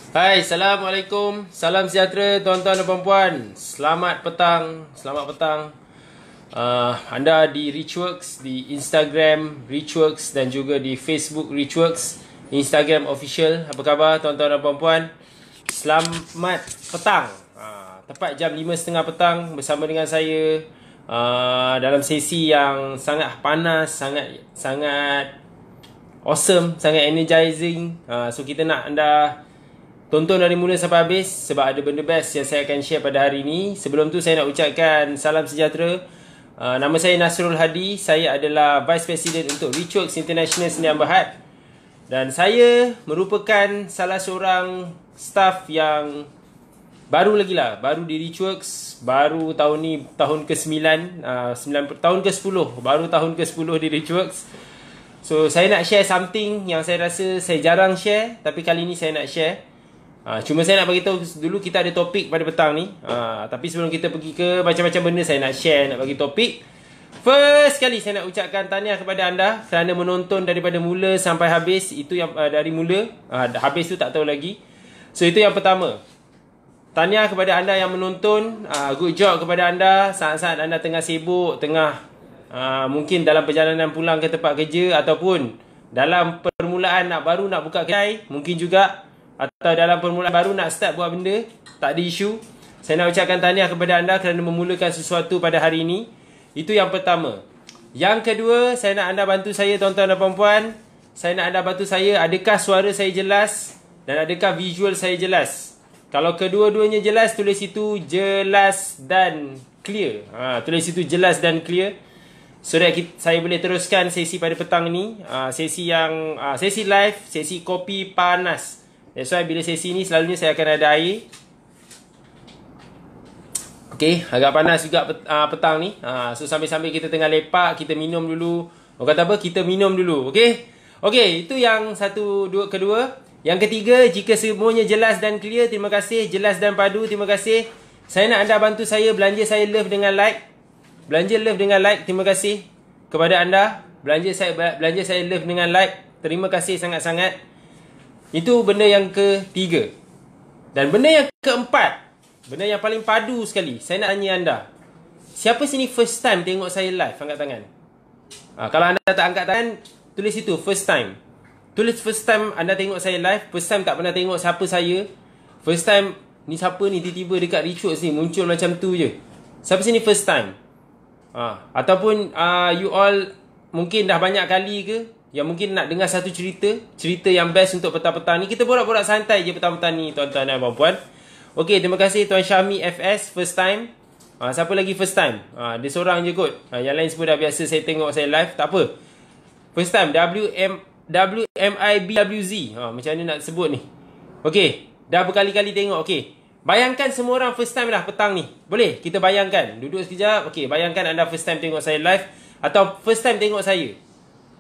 Hai, Assalamualaikum. Salam sejahtera tuan-tuan dan puan-puan. Selamat petang. Anda di Richworks, di Instagram Richworks dan juga di Facebook Richworks, Instagram official. Apa khabar tuan-tuan dan puan-puan? Selamat petang. Tepat jam 5.30 petang bersama dengan saya dalam sesi yang sangat panas, sangat awesome, sangat energizing. So kita nak anda tonton dari mula sampai habis sebab ada benda best yang saya akan share pada hari ini. Sebelum tu saya nak ucapkan salam sejahtera. Nama saya Nasrul Hadi. Saya adalah Vice President untuk Richworks International Sdn Bhd. Dan saya merupakan salah seorang staff yang baru lagi lah. Baru di Richworks. Baru tahun ni tahun ke-9. Tahun ke-10. Baru tahun ke-10 di Richworks. So saya nak share something yang saya rasa saya jarang share. Tapi kali ni saya nak share. Cuma saya nak beritahu dulu kita ada topik pada petang ni. Tapi sebelum kita pergi ke macam-macam benda saya nak share, nak bagi topik. First sekali saya nak ucapkan tahniah kepada anda kerana menonton daripada mula sampai habis. Itu yang dari mula, habis tu tak tahu lagi. So itu yang pertama. Tahniah kepada anda yang menonton. Good job kepada anda. Saat-saat anda tengah sibuk, tengah mungkin dalam perjalanan pulang ke tempat kerja, ataupun dalam permulaan baru nak buka kedai, mungkin juga, atau dalam permulaan baru nak start buat benda, tak ada isu. Saya nak ucapkan tahniah kepada anda kerana memulakan sesuatu pada hari ini. Itu yang pertama. Yang kedua, saya nak anda bantu saya tuan-tuan dan puan-puan. Saya nak anda bantu saya, adakah suara saya jelas dan adakah visual saya jelas. Kalau kedua-duanya jelas, tulis itu jelas dan clear. Tulis itu jelas dan clear, so that saya boleh teruskan sesi pada petang ni. Sesi live, sesi kopi panas. That's why bila sesi ni selalunya saya akan ada air. Okay, agak panas juga petang ni. So sambil-sambil kita tengah lepak, kita minum dulu. Orang kata apa? Kita minum dulu. Okay, itu yang kedua. Yang ketiga, jika semuanya jelas dan clear, terima kasih. Jelas dan padu, terima kasih. Saya nak anda bantu saya belanja saya love dengan like. Belanja love dengan like, terima kasih kepada anda. Belanja saya love dengan like. Terima kasih sangat-sangat. Itu benda yang ketiga. Dan benda yang keempat, benda yang paling padu sekali, saya nak tanya anda, siapa sini first time tengok saya live? Angkat tangan. Kalau anda tak angkat tangan, tulis itu first time. Tulis first time anda tengok saya live. First time tak pernah tengok siapa saya. First time ni siapa ni, tiba-tiba dekat Richworks ni muncul macam tu je. Siapa sini first time? Ataupun you all mungkin dah banyak kali ke, yang mungkin nak dengar satu cerita yang best untuk petang-petang ni. Kita borak-borak santai je petang-petang ni tuan-tuan dan puan-puan. Okey, terima kasih Tuan Syami FS first time. Siapa lagi first time? Dia seorang je kot. Yang lain semua dah biasa saya tengok saya live, tak apa. First time WMIBWZ. Macam mana nak sebut ni? Okey, dah berkali-kali tengok. Okey, bayangkan semua orang first time dah petang ni. Boleh kita bayangkan? Duduk sekejap. Okey, bayangkan anda first time tengok saya live atau first time tengok saya.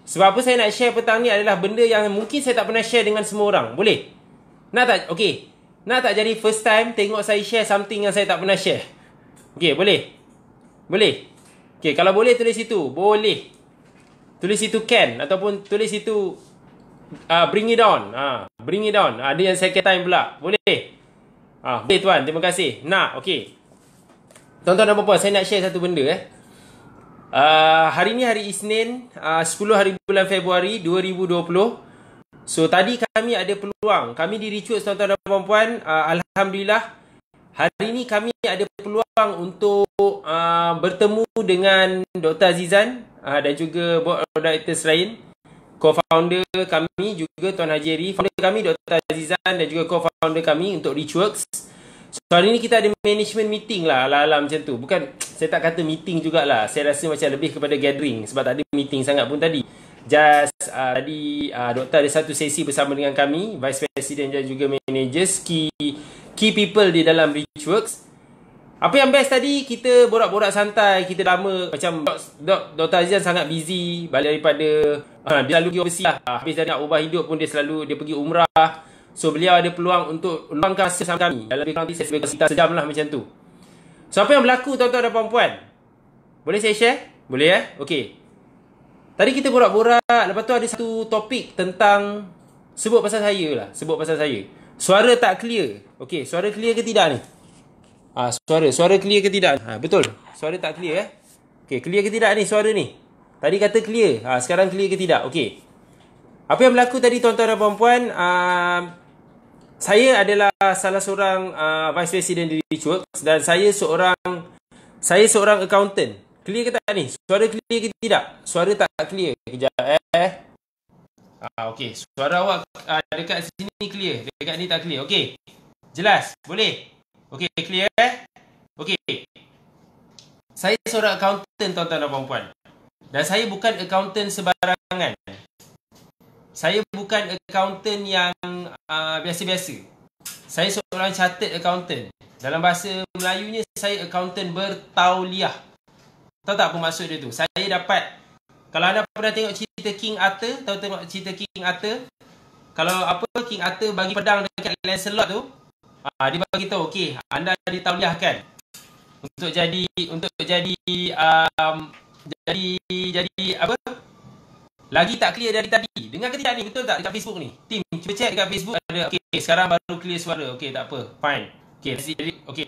Sebab apa saya nak share petang ni adalah benda yang mungkin saya tak pernah share dengan semua orang. Boleh? Nak tak? Okey. Nak tak jadi first time tengok saya share something yang saya tak pernah share? Okey, boleh? Boleh? Okey, kalau boleh tulis itu. Boleh. Tulis itu can. Ataupun tulis itu bring it on. Bring it on. Ada yang second time pula. Boleh? Boleh tuan. Terima kasih. Nak? Okey. Tuan-tuan dan puan-puan, saya nak share satu benda hari ni hari Isnin, 10 hari bulan Februari 2020. So tadi kami ada peluang. Kami di Richworks tuan-tuan dan puan-puan, alhamdulillah hari ni kami ada peluang untuk bertemu dengan Dr. Azizan dan juga board of directors lain. Co-founder kami juga Tuan Haji Eri, founder kami Dr. Azizan dan juga co-founder kami untuk Richworks. So hari ni kita ada management meeting lah, ala-ala macam tu. Bukan, saya tak kata meeting jugalah. Saya rasa macam lebih kepada gathering, sebab tak ada meeting sangat pun tadi. Just tadi doktor ada satu sesi bersama dengan kami, Vice President dan juga managers, key people di dalam Richworks. Apa yang best tadi, kita borak-borak santai. Kita lama, macam Dr. Azizan sangat busy, balik daripada dia selalu pergi overseas lah. Habis dari nak ubah hidup pun dia pergi umrah. So beliau ada peluang untuk luangkan masa sama kami. Dalam lebih kurang sekitar sejam lah macam tu. So apa yang berlaku tuan-tuan dan puan-puan? Boleh saya share? Boleh Okey. Tadi kita borak-borak, lepas tu ada satu topik tentang sebut pasal saya lah. Suara tak clear. Okey, suara clear ke tidak ni? Suara clear ke tidak? Betul. Suara tak clear Okey, clear ke tidak ni suara ni? Tadi kata clear. Sekarang clear ke tidak? Okey. Apa yang berlaku tadi tuan-tuan dan puan-puan? Saya adalah salah seorang Vice President di Richworks dan saya seorang accountant. Clear ke tak ni? Suara clear ke tidak? Suara tak clear. Kejap okey, suara awak dekat sini clear, dekat ni tak clear. Okey. Jelas? Boleh? Okey, clear Okey. Saya seorang accountant tuan-tuan dan puan-puan. Dan saya bukan accountant sembarangan. Saya bukan accountant yang biasa-biasa. Saya seorang chartered accountant. Dalam bahasa Melayunya, saya accountant bertauliah. Tahu tak apa maksud dia tu? Saya dapat, kalau anda pernah tengok cerita King Arthur, tahu tengok cerita King Arthur? Kalau King Arthur bagi pedang dekat Lancelot tu, dia bagi tahu, okey, anda ditauliahkan untuk jadi apa? Lagi tak clear dari tadi. Dengar ke tidak ni? Betul tak dekat Facebook ni? Tim, cuba check dekat Facebook ada. Okey, sekarang baru clear suara. Okey, tak apa. Fine. Okey, jadi okey.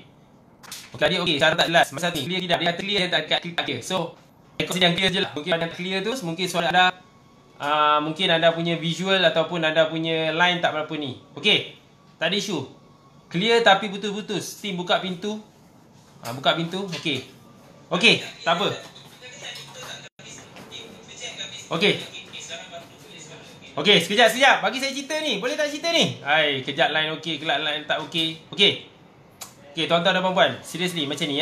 Tadi okey, sekarang tak jelas. Masa ni clear tidak? Dia clear yang tak clear. So, rekod yang clear je lah. Mungkin yang clear tu, mungkin suara anda mungkin anda punya visual ataupun anda punya line tak berapa ni. Okey. Tadi isu. Clear tapi putus-putus. Tim buka pintu. Buka pintu. Okey. Okey, tak apa. Okey. Okey, sekejap. Bagi saya cerita ni. Boleh tak cerita ni? Kejap line okey, kelak line tak okey. Okey. Okey, tuan-tuan dan puan-puan. Seriously, macam ni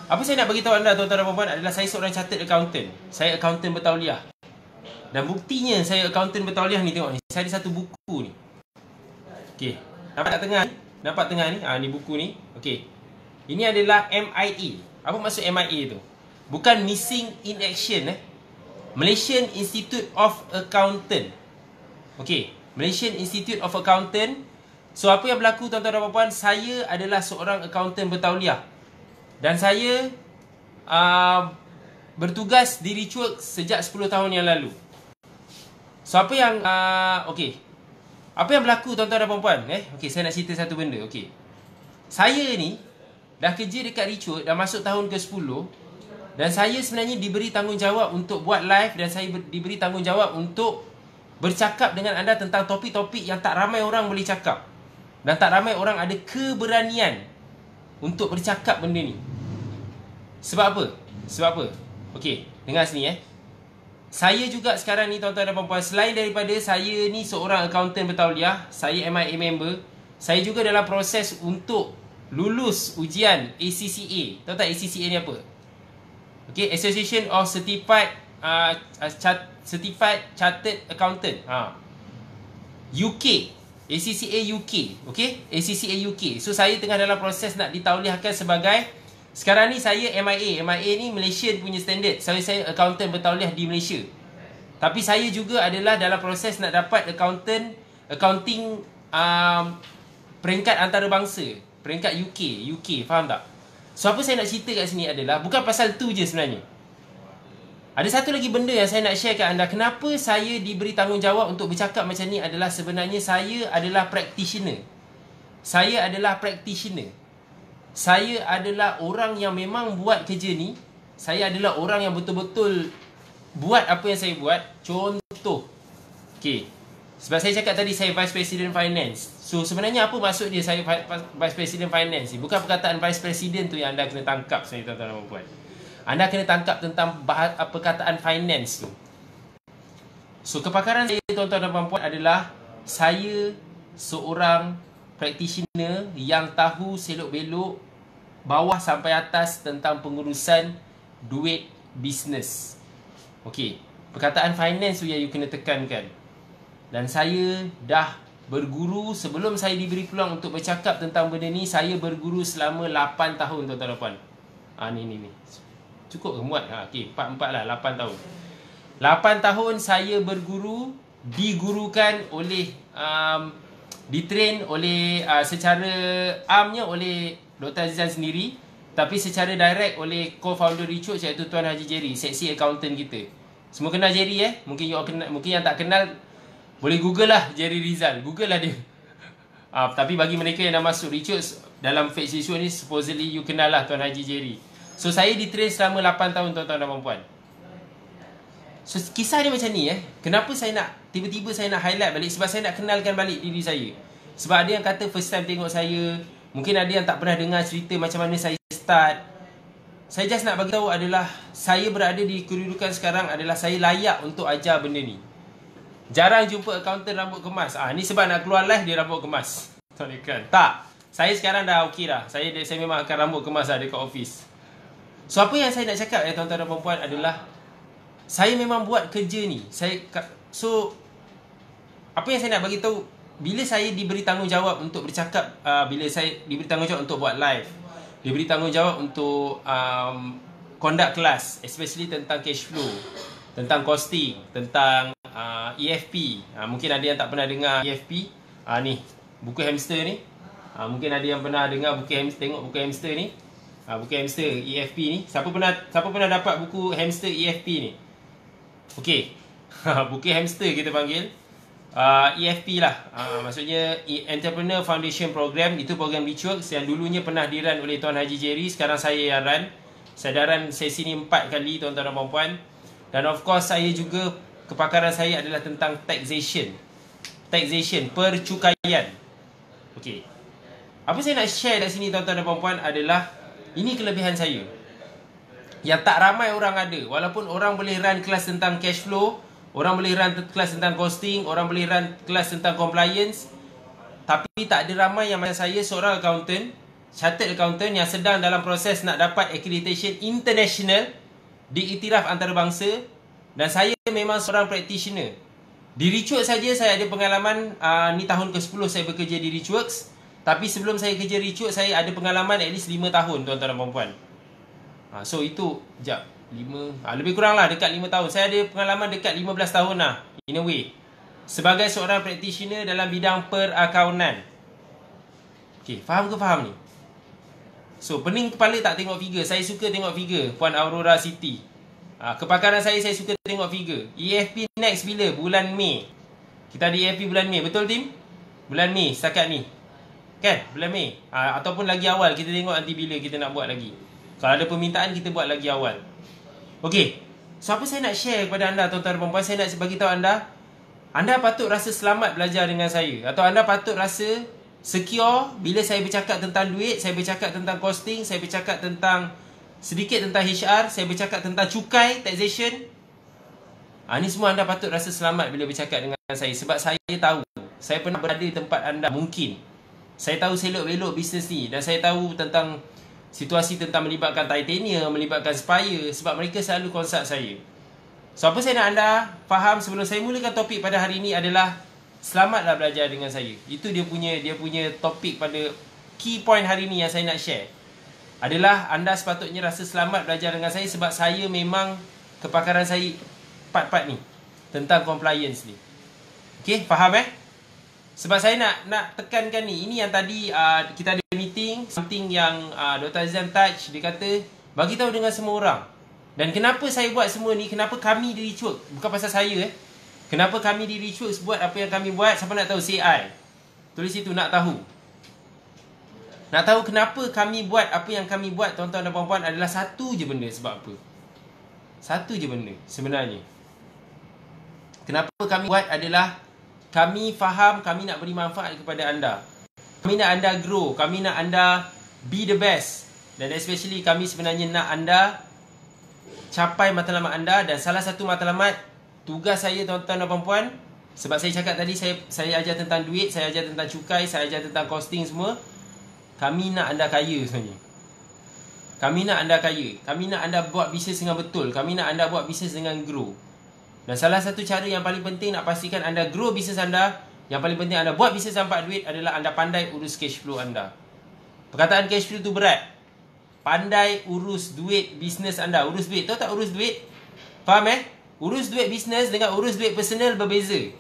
Apa saya nak bagi tahu anda tuan-tuan dan puan-puan adalah saya seorang chartered accountant. Saya accountant bertauliah. Dan buktinya saya accountant bertauliah ni, tengok ni. Saya ada satu buku ni. Okey. Nampak tak tengah ni? Nampak tengah ni? Ni buku ni. Okey. Ini adalah MIA. Apa maksud MIA tu? Bukan Missing in Action Malaysian Institute of Accountant. Okey, Malaysian Institute of Accountant. So apa yang berlaku tuan-tuan dan puan-puan, saya adalah seorang accountant bertauliah. Dan saya bertugas di Richworks sejak 10 tahun yang lalu. So apa yang okey. Apa yang berlaku tuan-tuan dan puan-puan? Okey, saya nak cerita satu benda. Okey. Saya ni dah kerja dekat Richworks dah masuk tahun ke-10. Dan saya sebenarnya diberi tanggungjawab untuk buat live dan saya diberi tanggungjawab untuk bercakap dengan anda tentang topik-topik yang tak ramai orang boleh cakap. Dan tak ramai orang ada keberanian untuk bercakap benda ni. Sebab apa? Okey, dengar sini Saya juga sekarang ni tuan-tuan dan puan-puan, selain daripada saya ni seorang accountant bertauliah, saya MIA member, saya juga dalam proses untuk lulus ujian ACCA. Tahu tak ACCA ni apa? Okay, Association of Certified Chartered Accountant. UK. ACCA UK. Okay, ACCA UK. So, saya tengah dalam proses nak ditauliahkan sebagai, sekarang ni saya MIA. MIA ni Malaysian punya standard. Saya accountant bertauliah di Malaysia. Tapi saya juga adalah dalam proses nak dapat accounting peringkat antarabangsa. Peringkat UK. Faham tak? So apa saya nak cerita kat sini adalah bukan pasal tu je sebenarnya. Ada satu lagi benda yang saya nak share kat anda. Kenapa saya diberi tanggungjawab untuk bercakap macam ni adalah sebenarnya saya adalah practitioner. Saya adalah orang yang memang buat kerja ni. Saya adalah orang yang betul-betul buat apa yang saya buat. Contoh. Okey. Sebab saya cakap tadi saya Vice President Finance. So sebenarnya apa maksud dia saya Vice President Finance ni? Bukan perkataan Vice President tu yang anda kena tangkap sebenarnya tuan-tuan dan puan. Anda kena tangkap tentang perkataan finance tu. So kepakaran saya tuan-tuan dan puan adalah saya seorang practitioner yang tahu selok-belok bawah sampai atas tentang pengurusan duit bisnes. Okey, perkataan finance tu yang you kena tekankan. Dan saya dah berguru sebelum saya diberi peluang untuk bercakap tentang benda ni. Saya berguru selama 8 tahun tuan-tuan dan puan. Ni. Cukup ke muat? Okey, 4 lah, 8 tahun. 8 tahun saya berguru, digurukan oleh ditrain oleh secara amnya oleh Dr. Azizan sendiri, tapi secara direct oleh co-founder Richworks iaitu Tuan Haji Jerry, seksi accountant kita. Semua kenal Jerry mungkin yang tak kenal boleh Google lah Jerry Rizal. Google lah dia. Tapi bagi mereka yang dah masuk Richworks dalam Fake Siswa ni, supposedly you kenal lah Tuan Haji Jerry. So saya di-train selama 8 tahun tuan-tuan dan puan-puan. So kisah dia macam ni Kenapa saya nak tiba-tiba saya nak highlight balik? Sebab saya nak kenalkan balik diri saya. Sebab ada yang kata first time tengok saya, mungkin ada yang tak pernah dengar cerita macam mana saya start. Saya just nak bagi tahu adalah saya berada di kedudukan sekarang adalah saya layak untuk ajar benda ni. Jarang jumpa accountant rambut kemas. Ni sebab nak keluar live dia rambut kemas. Tuan Ikran. Tak. Saya sekarang dah okey dah. Saya memang akan rambut kemas lah dekat office. So apa yang saya nak cakap tuan-tuan dan puan-puan adalah saya memang buat kerja ni. So apa yang saya nak bagi tahu, bila saya diberi tanggungjawab untuk bercakap, bila saya diberi tanggungjawab untuk buat live, diberi tanggungjawab untuk conduct kelas, especially tentang cash flow, tentang costing, tentang EFP. Mungkin ada yang tak pernah dengar EFP. Ni buku hamster ni. Mungkin ada yang pernah dengar buku hamster, tengok buku hamster ni. Buku hamster EFP ni. Siapa pernah dapat buku hamster EFP ni? Okey. Buku hamster kita panggil. EFP lah. Maksudnya Entrepreneur Foundation Program. Itu program Richworks yang dulunya pernah dirun oleh Tuan Haji Jerry. Sekarang saya yang run. Saya dah run sesi ni 4 kali tuan-tuan dan puan-puan. Dan of course saya juga, kepakaran saya adalah tentang taxation. Taxation, percukaian. Okey. Apa saya nak share kat sini tuan-tuan dan puan-puan adalah ini kelebihan saya yang tak ramai orang ada. Walaupun orang boleh run kelas tentang cash flow, orang boleh run kelas tentang costing, orang boleh run kelas tentang compliance, tapi tak ada ramai yang macam saya, seorang accountant, chartered accountant yang sedang dalam proses nak dapat accreditation international, diiktiraf antarabangsa. Dan saya memang seorang practitioner. Di Richworks saja saya ada pengalaman, ni tahun ke-10 saya bekerja di Richworks. Tapi sebelum saya kerja Richworks, saya ada pengalaman at least 5 tahun tuan-tuan dan puan-puan. So itu, lebih kurang lah dekat 5 tahun. Saya ada pengalaman dekat 15 tahun lah, in a way, sebagai seorang practitioner dalam bidang perakaunan. Okay, faham ke faham ni? So, pening kepala tak tengok figure. Saya suka tengok figure, Puan Aurora Siti. Kepakaran saya suka tengok figure. EFP next bila? Bulan Mei. Kita ada EFP bulan Mei, betul tim? Bulan Mei, setakat ni. Kan? Bulan Mei. Ataupun lagi awal, kita tengok nanti bila kita nak buat lagi. Kalau ada permintaan, kita buat lagi awal. Okey. So, apa saya nak share kepada anda, tuan-tuan dan puan-puan? Saya nak bagi tahu anda patut rasa selamat belajar dengan saya. Atau anda patut rasa secure bila saya bercakap tentang duit, saya bercakap tentang costing, saya bercakap tentang sedikit tentang HR, saya bercakap tentang cukai, taxation. Ini semua anda patut rasa selamat bila bercakap dengan saya. Sebab saya tahu, saya pernah berada di tempat anda mungkin. Saya tahu selok-belok bisnes ni. Dan saya tahu tentang situasi tentang melibatkan titanium, melibatkan Spire. Sebab mereka selalu konsult saya. So, apa saya nak anda faham sebelum saya mulakan topik pada hari ini adalah selamatlah belajar dengan saya. Itu dia punya topik pada key point hari ini yang saya nak share. Adalah anda sepatutnya rasa selamat belajar dengan saya sebab saya memang kepakaran saya part-part ni tentang compliance ni. Okey, faham Sebab saya nak tekankan ni. Ini yang tadi kita ada meeting, something yang Dr. Azam touch, dia kata bagi tahu dengan semua orang. Dan kenapa saya buat semua ni? Kenapa kami di Richworks? Bukan pasal saya Kenapa kami di Richworks buat apa yang kami buat? Siapa nak tahu? Say I. Tulis situ, nak tahu. Nak tahu kenapa kami buat apa yang kami buat, tuan-tuan dan puan-puan, adalah satu je benda. Sebab apa? Satu je benda sebenarnya. Kenapa kami buat adalah kami faham, kami nak beri manfaat kepada anda. Kami nak anda grow, kami nak anda be the best. Dan especially kami sebenarnya nak anda capai matlamat anda. Dan salah satu matlamat tugas saya, tuan-tuan dan puan-puan, sebab saya cakap tadi, saya ajar tentang duit, saya ajar tentang cukai, saya ajar tentang costing semua. Kami nak anda kaya sebenarnya. Kami nak anda kaya. Kami nak anda buat bisnes dengan betul. Kami nak anda buat bisnes dengan grow. Dan salah satu cara yang paling penting nak pastikan anda grow bisnes anda, yang paling penting anda buat bisnes tanpa duit, adalah anda pandai urus cash flow anda. Perkataan cash flow tu berat. Pandai urus duit bisnes anda. Urus duit. Tahu tak urus duit? Faham Urus duit bisnes dengan urus duit personal berbeza.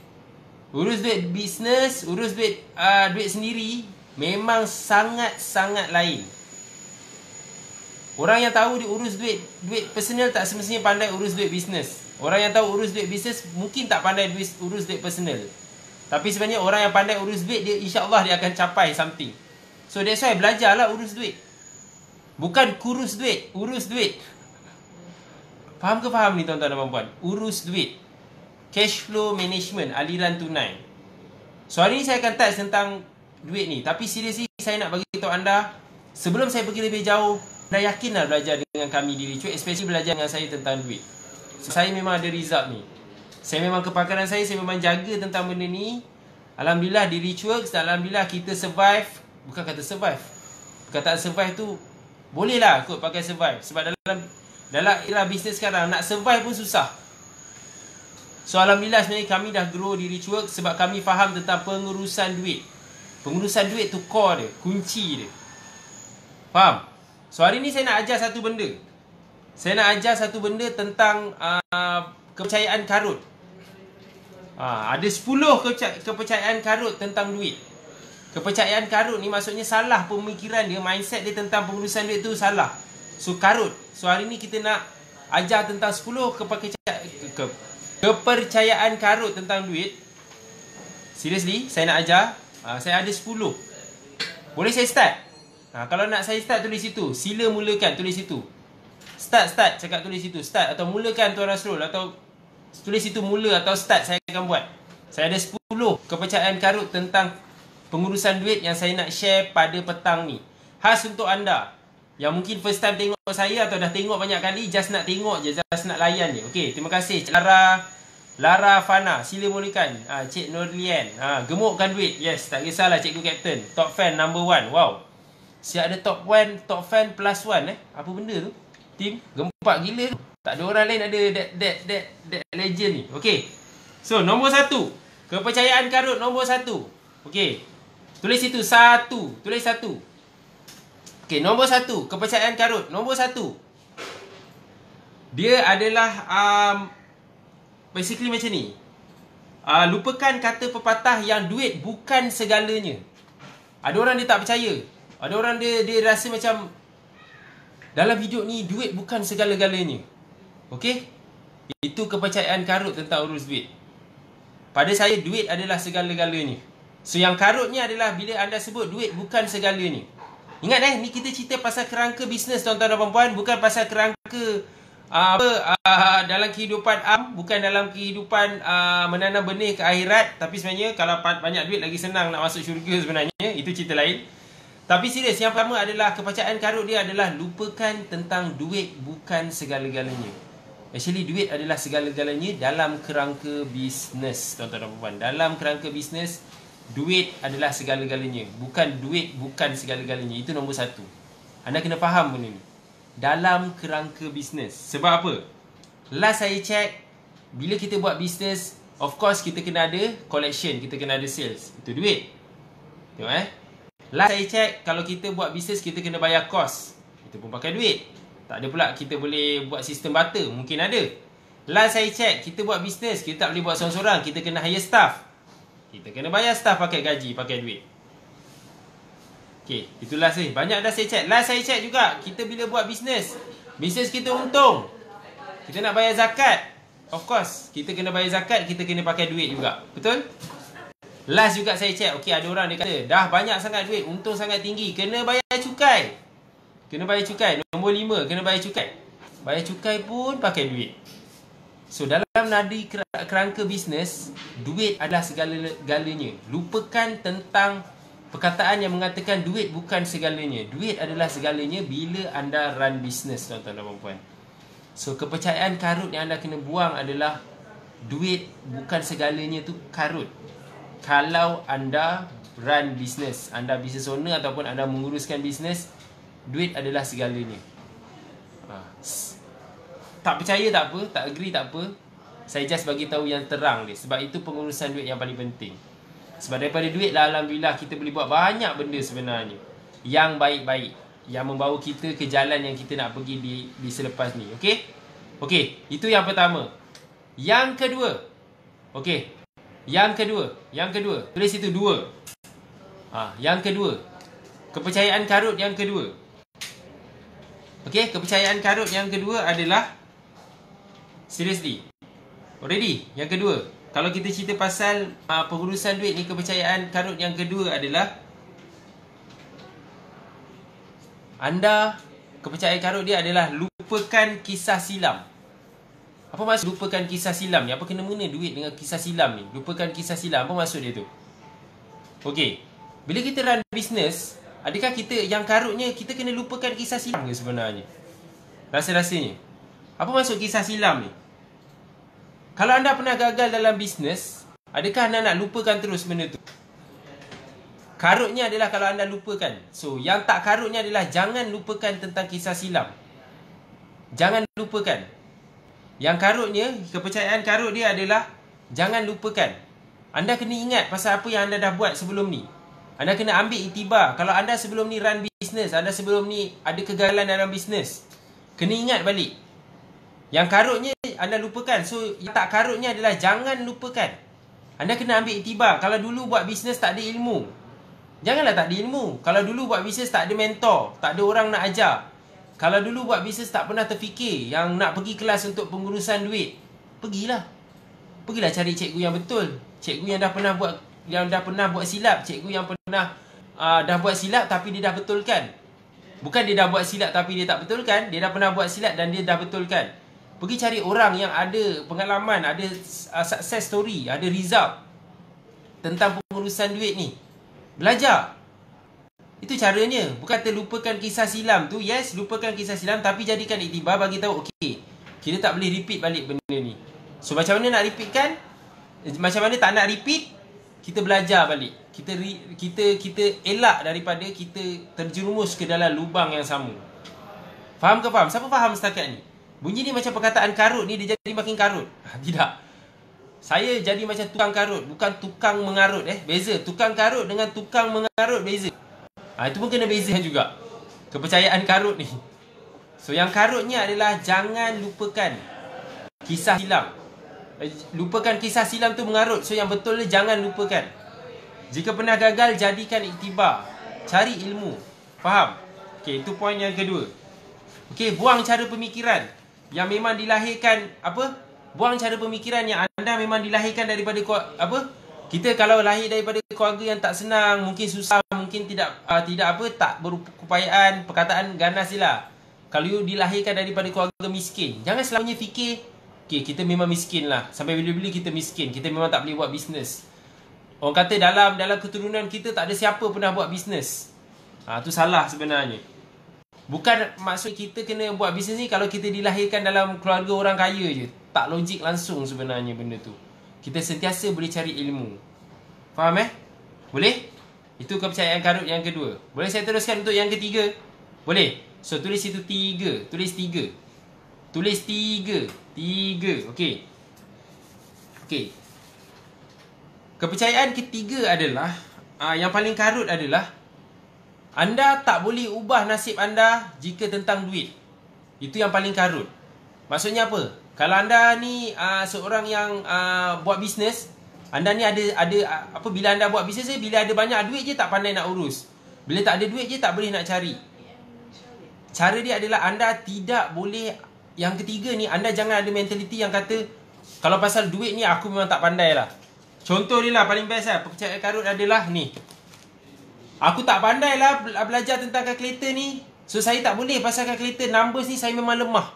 Urus duit bisnes, urus duit sendiri memang sangat-sangat lain. Orang yang tahu diurus duit personal tak semestinya pandai urus duit bisnes. Orang yang tahu urus duit bisnes mungkin tak pandai urus duit personal. Tapi sebenarnya orang yang pandai urus duit, dia insya-Allah dia akan capai something. So that's why belajarlah urus duit. Bukan kurus duit, urus duit. Faham ke faham ni tuan-tuan dan puan-puan? Urus duit. Cash flow management, aliran tunai. So hari ni saya akan touch tentang duit ni. Tapi seriously saya nak bagi tahu anda, sebelum saya pergi lebih jauh, anda yakinlah belajar dengan kami di Rich Works, especially belajar dengan saya tentang duit. So, saya memang ada result ni. Saya memang kepakaran saya memang jaga tentang benda ni. Alhamdulillah di Rich Works, alhamdulillah kita survive. Bukan kata survive. Perkataan survive tu boleh lah kot pakai survive. Sebab dalam era bisnes sekarang nak survive pun susah. So alhamdulillah sebenarnya kami dah grow di Rich Works sebab kami faham tentang pengurusan duit. Pengurusan duit tu core dia, kunci dia. Faham? So hari ni saya nak ajar satu benda. Saya nak ajar satu benda tentang kepercayaan karut. Ada 10 kepercayaan karut tentang duit. Kepercayaan karut ni maksudnya salah pemikiran dia, mindset dia tentang pengurusan duit tu salah. So karut. So hari ni kita nak ajar tentang 10 kepercayaan karut tentang duit. Seriously, saya nak ajar. Saya ada 10. Boleh saya start? Kalau nak saya start, tulis situ. Sila mulakan, tulis situ. Start, cakap tulis situ. Start atau mulakan Tuan Rasrul. Atau tulis situ mula atau start, saya akan buat. Saya ada 10 kepercayaan karut tentang pengurusan duit yang saya nak share pada petang ni. Khas untuk anda yang mungkin first time tengok saya atau dah tengok banyak kali, just nak tengok je, just nak layan je. Okey, terima kasih Cik Lara Fana, sila mulakan. Cik Nurlian, gemukkan duit. Yes, tak kisahlah Cikgu Captain. Top fan number 1. Wow. Siap ada top fan plus 1 Apa benda tu? Team gempak gila tu. Tak ada orang lain ada that legend ni. Okey. So, nombor 1. Kepercayaan karut nombor 1. Okey. Tulis situ 1. Tulis 1. Okey, nombor 1. Kepercayaan karut nombor 1. Dia adalah basically macam ni. Lupakan kata pepatah yang duit bukan segalanya. Ada orang dia tak percaya. Ada orang dia rasa macam dalam hidup ni duit bukan segala-galanya. Okey? Itu kepercayaan karut tentang urus duit. Pada saya duit adalah segala-galanya. So yang karutnya adalah bila anda sebut duit bukan segalanya. Ingat ni kita cerita pasal kerangka bisnes tuan-tuan dan puan-puan, bukan pasal kerangka dalam kehidupan bukan dalam kehidupan menanam benih ke akhirat. Tapi sebenarnya kalau banyak duit lagi senang nak masuk syurga sebenarnya. Itu cerita lain. Tapi serius, yang pertama adalah kepercayaan karut dia adalah lupakan tentang duit bukan segala-galanya. Actually duit adalah segala-galanya dalam kerangka bisnes tuan-tuan dan puan-puan. Dalam kerangka bisnes, duit adalah segala-galanya. Duit bukan segala-galanya. Itu nombor 1. Anda kena faham benda ni. Dalam kerangka bisnes. Sebab apa? Last saya check, bila kita buat bisnes, of course kita kena ada collection, kita kena ada sales. Itu duit. Tengok Last saya check, kalau kita buat bisnes, kita kena bayar kos. Kita pun pakai duit. Tak ada pula kita boleh buat sistem barter. Mungkin ada. Last saya check, kita buat bisnes, kita tak boleh buat seorang-seorang. Kita kena hire staff. Kita kena bayar staff pakai gaji, pakai duit. Okay, itu last ni. Banyak dah saya check. Last saya check juga, kita bila buat bisnes, bisnes kita untung, kita nak bayar zakat. Of course, kita kena bayar zakat, kita kena pakai duit juga. Betul? Last juga saya check. Okay, ada orang dia kata, dah banyak sangat duit, untung sangat tinggi, kena bayar cukai. Kena bayar cukai. Nombor 5, kena bayar cukai. Bayar cukai pun pakai duit. So, dalam nadi kerangka bisnes, duit adalah segala-galanya. Lupakan tentang perkataan yang mengatakan duit bukan segalanya. Duit adalah segalanya bila anda run bisnes, tuan-tuan dan puan-puan. So, kepercayaan karut yang anda kena buang adalah duit bukan segalanya tu karut. Kalau anda run bisnes, anda business owner ataupun anda menguruskan bisnes, duit adalah segalanya. Tak percaya tak apa, tak agree tak apa. Saya just bagi tahu yang terang dia. Sebab itu pengurusan duit yang paling penting. Sebab daripada duit lah, alhamdulillah kita boleh buat banyak benda sebenarnya yang baik-baik, yang membawa kita ke jalan yang kita nak pergi di selepas ni. Okey? Okey, itu yang pertama. Yang kedua. Okey. Yang kedua. Tulis itu 2. Yang kedua. Kepercayaan karut yang kedua. Okey, kepercayaan karut yang kedua adalah seriously. Already, yang kedua. kalau kita cerita pasal pengurusan duit ni, kepercayaan karut yang kedua adalah anda, kepercayaan karut dia adalah lupakan kisah silam. Apa maksud lupakan kisah silam ni? Apa kena mengena duit dengan kisah silam ni? Lupakan kisah silam, apa maksud dia tu? Okey, bila kita run business, adakah kita yang karutnya kita kena lupakan kisah silam ke sebenarnya? Rasa-rasanya. Apa maksud kisah silam ni? Kalau anda pernah gagal dalam bisnes, adakah anda nak lupakan terus benda tu? Karutnya adalah kalau anda lupakan. So, yang tak karutnya adalah jangan lupakan tentang kisah silam. Jangan lupakan. Yang karutnya, kepercayaan karut dia adalah jangan lupakan. Anda kena ingat pasal apa yang anda dah buat sebelum ni. Anda kena ambil iktibar. Kalau anda sebelum ni run business, anda sebelum ni ada kegagalan dalam bisnes, kena ingat balik. Yang karutnya anda lupakan. So, yang tak karutnya adalah jangan lupakan. Anda kena ambil iktibar. Kalau dulu buat bisnes tak ada ilmu, janganlah tak ada ilmu. Kalau dulu buat bisnes tak ada mentor, tak ada orang nak ajar. Kalau dulu buat bisnes tak pernah terfikir yang nak pergi kelas untuk pengurusan duit, pergilah. Pergilah cari cikgu yang betul. Cikgu yang dah pernah buat silap. Cikgu yang pernah dah buat silap tapi dia dah betulkan. Bukan dia dah buat silap tapi dia tak betulkan. Dia dah pernah buat silap dan dia dah betulkan. Pergi cari orang yang ada pengalaman, ada success story, ada result tentang pengurusan duit ni. Belajar. Itu caranya. Bukan terlupakan kisah silam tu. Yes, lupakan kisah silam, tapi jadikan iktibar, bagi tahu okey, kita tak boleh repeat balik benda ni. So macam mana nak repeat kan? Macam mana tak nak repeat? Kita belajar balik. Kita elak daripada kita terjerumus ke dalam lubang yang sama. Faham ke faham? Siapa faham setakat ni? Bunyi ni macam perkataan karut ni dia jadi makin karut. Tidak. Saya jadi macam tukang karut, bukan tukang mengarut. Beza. Tukang karut dengan tukang mengarut beza. Itu pun kena beza juga. Kepercayaan karut ni. So yang karutnya adalah jangan lupakan kisah silam. Lupakan kisah silam tu mengarut. So yang betul dia jangan lupakan. Jika pernah gagal, jadikan iktibar. Cari ilmu. Faham? Okey, itu poin yang kedua. Okey, buang cara pemikiran yang memang dilahirkan apa? Buang cara pemikiran yang anda memang dilahirkan daripada apa? Kita kalau lahir daripada keluarga yang tak senang, mungkin susah, mungkin tak berupayaan, perkataan ganas je lah. Kalau you dilahirkan daripada keluarga miskin, jangan selamanya fikir, okay, kita memang miskin lah, sampai bila-bila kita miskin, kita memang tak boleh buat bisnes. Orang kata dalam keturunan kita tak ada siapa pernah buat bisnes. Tu salah sebenarnya. Bukan maksud kita kena buat bisnes ni kalau kita dilahirkan dalam keluarga orang kaya je. Tak logik langsung sebenarnya benda tu. Kita sentiasa boleh cari ilmu. Faham Boleh? Itu kepercayaan karut yang kedua. Boleh saya teruskan untuk yang ketiga? Boleh? So tulis itu 3. Tulis 3. Tulis 3. 3. Okey. Okey. Kepercayaan ketiga adalah yang paling karut adalah anda tak boleh ubah nasib anda jika tentang duit. Itu yang paling karut. Maksudnya apa? Kalau anda ni seorang yang buat bisnes, anda ni ada apa, bila anda buat bisnes ni, bila ada banyak duit je tak pandai nak urus. Bila tak ada duit je tak boleh nak cari. Cara dia adalah anda tidak boleh, yang ketiga ni, anda jangan ada mentaliti yang kata kalau pasal duit ni aku memang tak pandai lah. Contoh dia lah paling best lah, percayaan karut adalah ni. Aku tak pandai lah belajar tentang kalkulator ni. So saya tak boleh pasal kalkulator, numbers ni saya memang lemah.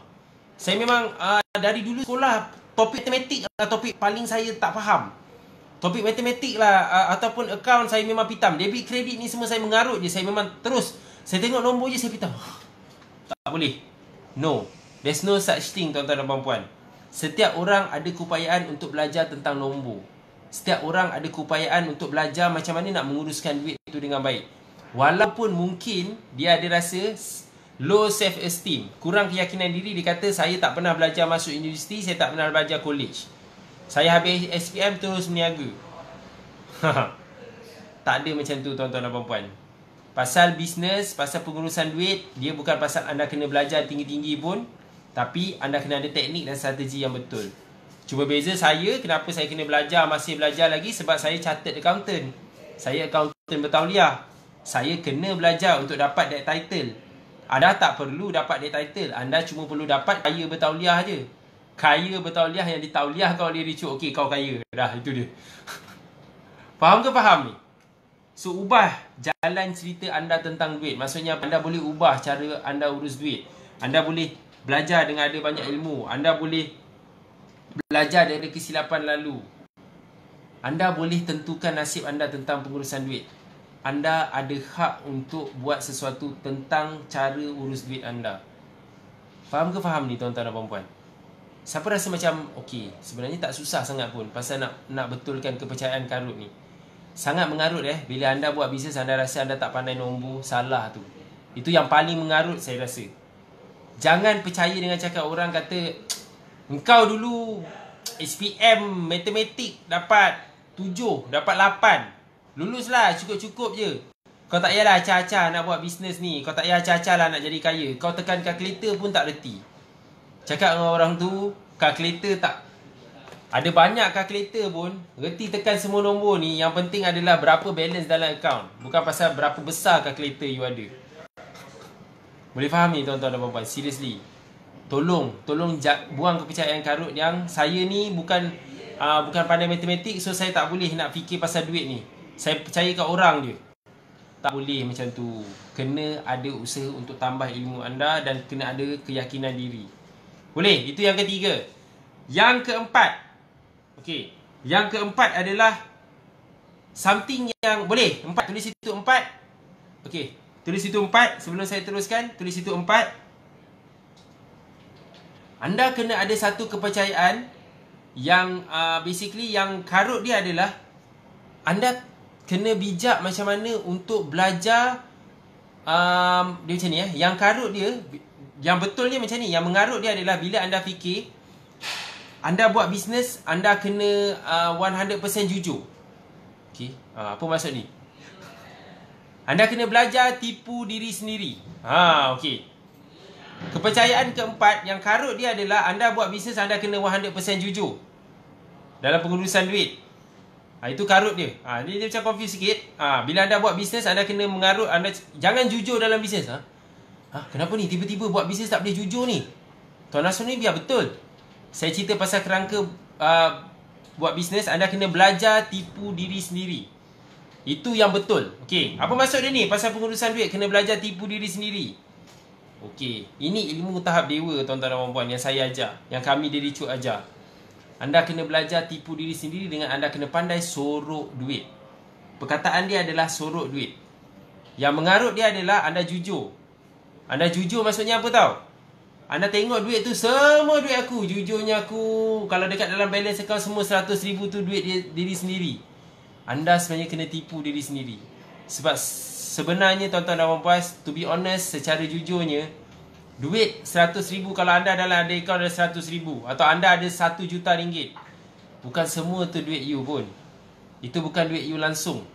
Saya memang dari dulu sekolah topik matematik adalah topik paling saya tak faham. Topik matematik lah ataupun account saya memang pitam. Debit kredit ni semua saya mengarut je. Saya memang terus, saya tengok nombor je saya pitam. Tak boleh. No. There's no such thing, tuan-tuan dan puan-puan. Setiap orang ada keupayaan untuk belajar tentang nombor. Setiap orang ada keupayaan untuk belajar macam mana nak menguruskan duit itu dengan baik. Walaupun mungkin dia ada rasa low self esteem, kurang keyakinan diri. Dia kata saya tak pernah belajar masuk universiti, saya tak pernah belajar college, saya habis SPM terus meniaga. Tak ada macam tu, tuan-tuan dan puan-puan. Pasal bisnes, pasal pengurusan duit, dia bukan pasal anda kena belajar tinggi-tinggi pun, tapi anda kena ada teknik dan strategi yang betul. Cuba beza saya, kenapa saya kena belajar, masih belajar lagi, sebab saya chartered accountant. Saya accountant bertauliah. Saya kena belajar untuk dapat that title. Anda tak perlu dapat that title, anda cuma perlu dapat kaya bertauliah je. kaya bertauliah yang ditauliahkan oleh Richard. Okey, kau kaya. Dah, itu dia. Faham ke faham ni? So, ubah jalan cerita anda tentang duit. Maksudnya, anda boleh ubah cara anda urus duit. Anda boleh belajar dengan ada banyak ilmu. Anda boleh belajar dari kesilapan lalu. Anda boleh tentukan nasib anda tentang pengurusan duit. Anda ada hak untuk buat sesuatu tentang cara urus duit anda. Faham ke faham ni tuan-tuan dan puan-puan? Siapa rasa macam, okey, sebenarnya tak susah sangat pun pasal nak betulkan kepercayaan karut ni. Sangat mengarut bila anda buat bisnes anda rasa anda tak pandai nombor, salah tu. Itu yang paling mengarut saya rasa. Jangan percaya dengan cakap orang kata, engkau dulu SPM matematik dapat 7, dapat 8. Luluslah, cukup-cukup je. Kau tak payahlah acah-acah nak buat bisnes ni. Kau tak payah acah-acah lah nak jadi kaya. Kau tekan kalkulator pun tak reti. Cakap dengan orang tu, kalkulator tak. Ada banyak kalkulator pun, reti tekan semua nombor ni. Yang penting adalah berapa balance dalam akaun. Bukan pasal berapa besar kalkulator you ada. Boleh faham ni tuan-tuan dan puan-puan? Seriously. Tolong buang kepercayaan karut yang saya ni bukan pandai matematik, so saya tak boleh nak fikir pasal duit ni. Saya percaya kat orang je. Tak boleh macam tu. Kena ada usaha untuk tambah ilmu anda dan kena ada keyakinan diri. Boleh? Itu yang ketiga. Yang keempat. Okey. Yang keempat adalah something yang boleh. 4. Tulis situ 4. Okey. Tulis situ 4. Sebelum saya teruskan, tulis situ 4. Anda kena ada satu kepercayaan yang basically yang karut dia adalah anda kena bijak macam mana untuk belajar. Dia macam ni Yang karut dia, yang betulnya macam ni. Yang mengarut dia adalah bila anda fikir anda buat bisnes, anda kena 100% jujur. Okey, apa maksud ni? Anda kena belajar tipu diri sendiri. Okey. Kepercayaan keempat yang karut dia adalah anda buat bisnes, anda kena 100% jujur dalam pengurusan duit. Itu karut dia. Dia macam confuse sikit. Bila anda buat bisnes, anda kena mengarut. Anda jangan jujur dalam bisnes. Kenapa ni tiba-tiba buat bisnes tak boleh jujur ni? Tuan Nasrul ni biar betul. Saya cerita pasal kerangka buat bisnes, anda kena belajar tipu diri sendiri. Itu yang betul. Okey, apa maksud dia ni? Pasal pengurusan duit kena belajar tipu diri sendiri. Okey, ini ilmu tahap dewa tuan-tuan dan puan-puan yang saya ajar, yang kami dari Cuk ajar. Anda kena belajar tipu diri sendiri dengan anda kena pandai sorok duit. Perkataan dia adalah sorok duit. Yang mengarut dia adalah anda jujur. Anda jujur maksudnya apa tahu? Anda tengok duit tu, semua duit aku. Jujurnya aku, kalau dekat dalam balance account semua 100,000 tu duit diri sendiri. Anda sebenarnya kena tipu diri sendiri. Sebab sebenarnya tuan-tuan dan puan-puan, to be honest, secara jujurnya, duit 100,000 kalau anda dalam ada akaun ada 100,000 atau anda ada 1 juta ringgit, bukan semua tu duit you pun. Itu bukan duit you langsung.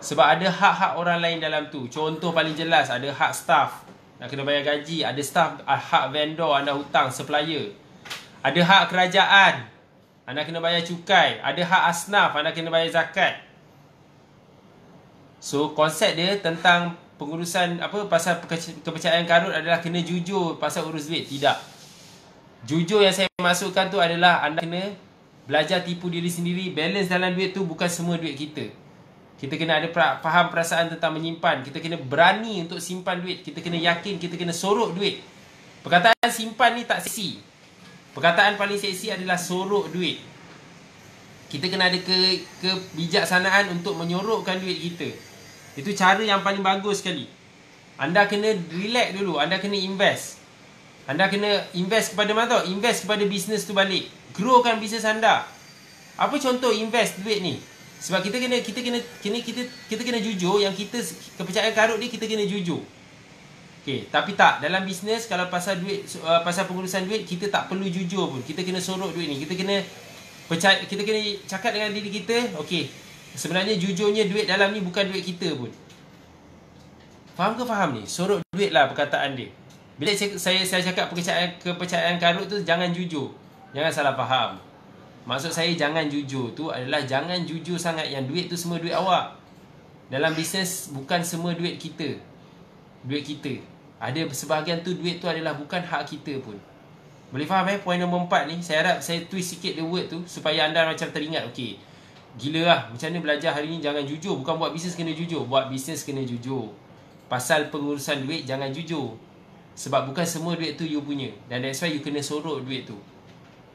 Sebab ada hak-hak orang lain dalam tu. Contoh paling jelas, ada hak staff, nak kena bayar gaji. Ada staff, hak vendor anda hutang, supplier. Ada hak kerajaan, anda kena bayar cukai. Ada hak asnaf, anda kena bayar zakat. So konsep dia tentang pengurusan pasal kepercayaan karut adalah kena jujur pasal urus duit. Tidak. Jujur yang saya masukkan tu adalah anda kena belajar tipu diri sendiri. Balance dalam duit tu bukan semua duit kita. Kita kena ada faham perasaan tentang menyimpan. Kita kena berani untuk simpan duit. Kita kena yakin, kita kena sorok duit. Perkataan simpan ni tak seksi. Perkataan paling seksi adalah sorok duit. Kita kena ada kebijaksanaan untuk menyorokkan duit kita. Itu cara yang paling bagus sekali. Anda kena relax dulu. Anda kena invest. Anda kena invest kepada mana tau? Invest kepada bisnes tu balik. Growkan bisnes anda. Apa contoh invest duit ni? Sebab kita kena jujur. Yang kita kepercayaan karut dia, kita kena jujur. Okey, tapi tak dalam bisnes kalau pasal duit, pasal pengurusan duit, kita tak perlu jujur pun. Kita kena sorok duit ni. Kita kena cakap dengan diri kita, okey, sebenarnya jujurnya duit dalam ni bukan duit kita pun. Faham ke faham ni? Sorok duit lah perkataan dia. Bila saya cakap kepercayaan karut tu, jangan jujur. Jangan salah faham. Maksud saya jangan jujur tu adalah jangan jujur sangat yang duit tu semua duit awak. Dalam bisnes bukan semua duit kita. Duit kita. Ada sebahagian tu duit tu adalah bukan hak kita pun. Boleh faham poin nombor 4 ni. Saya harap saya twist sikit the word tu supaya anda macam teringat. Okey, gila lah, macam mana belajar hari ni jangan jujur. Bukan buat bisnes kena jujur, buat bisnes kena jujur. Pasal pengurusan duit jangan jujur. Sebab bukan semua duit tu you punya. Dan that's why you kena sorok duit tu.